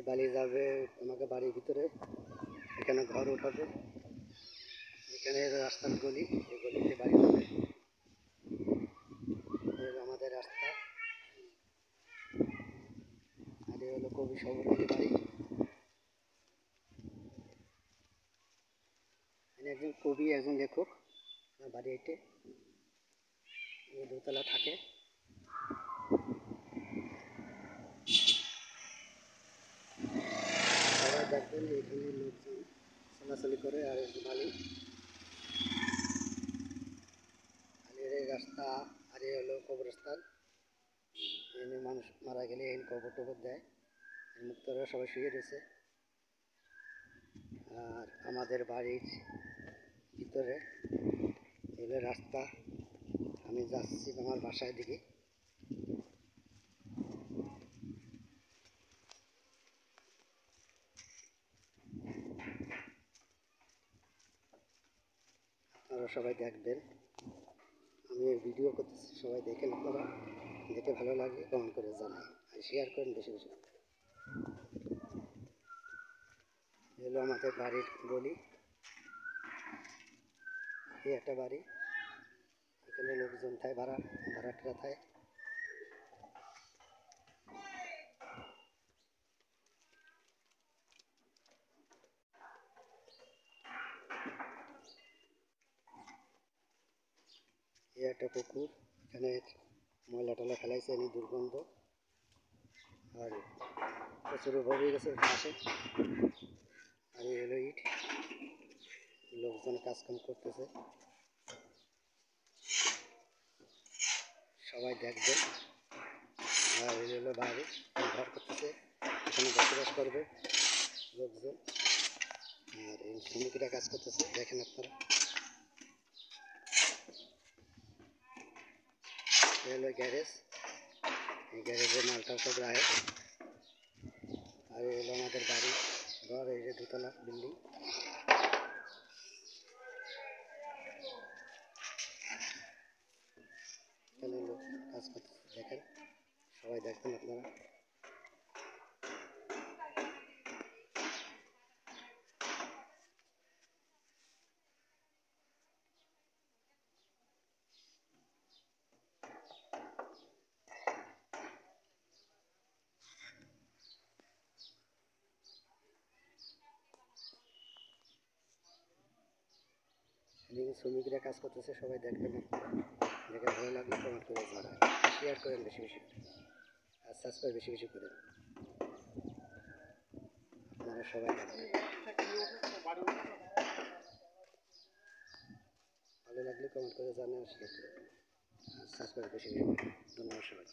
এই বালি যাবে আমাকে বাড়ির ভিতরে, এখানে ঘর উঠাবে, এখানে রাস্তার গলি, এই গলিতে বাড়ি যাবে, আমাদের রাস্তা। আর এই হলো কবি সবরণী বাড়ি। একজন কবি, একজন লেখক, বাড়ি এটে দোতলা থাকে। সবাই দেখবেন এখানে লোকজন চলাচলি করে। আর বালি এই রাস্তা, আর এই হলো কবরস্থান। এখানে মানুষ মারা গেলে এই কবর টবর দেয়, মুক্তরা সবাই শুয়ে রয়েছে। আর আমাদের বাড়ির ভিতরে এলো রাস্তা, আমি যাচ্ছি আমার বাসায় দিকে। আপনারা সবাই দেখবেন, আমি ভিডিও করতেছি, সবাই দেখেন। আপনারা দেখে ভালো লাগলে কমেন্ট করে জানাই আর শেয়ার করেন বেশি বেশি। এলো আমাদের বাড়ির গলি, এই একটা বাড়ি, এখানে লোকজন থাকে, ভাড়াটিয়া থাকে। এই একটা পুকুর, এখানে ময়লা টলা ফেলাইছে, এনে দুর্গন্ধ। আর প্রচুর ভরে গেছে পাশে। আর এই হলো ইট, লোকজন কাজকাম করতেছে, সবাই দেখবেন। আর এই হলো বাড়ি, ঘর করতেছে, এখানে বসবাস করবে লোকজন। আর এই শ্রমিকরা কাজ করতেছে, দেখেন আপনারা। এই হলো গ্যারেজ, এই গ্যারেজে মালটাল সব রাখে। আর এই হলো আমাদের বাড়ি ঘর, এই যে দোতলা বিল্ডিং। এখানে লোক কাজ করতেছে, দেখেন, সবাই দেখবেন আপনারা। এদিকে শ্রমিকরা কাজ করতেছে, সবাই দেখবেন আপনারা। দেখে ভালো লাগলে কমেন্ট করে জানান, শেয়ার করেন বেশি বেশি, আর সাবস্ক্রাইব বেশি বেশি করেন। আপনারা সবাই দেখবেন, ভালো লাগলে কমেন্ট করে জানান, শেয়ার করেন, আর সাবস্ক্রাইব বেশি বেশি করেন। ধন্যবাদ সবাই।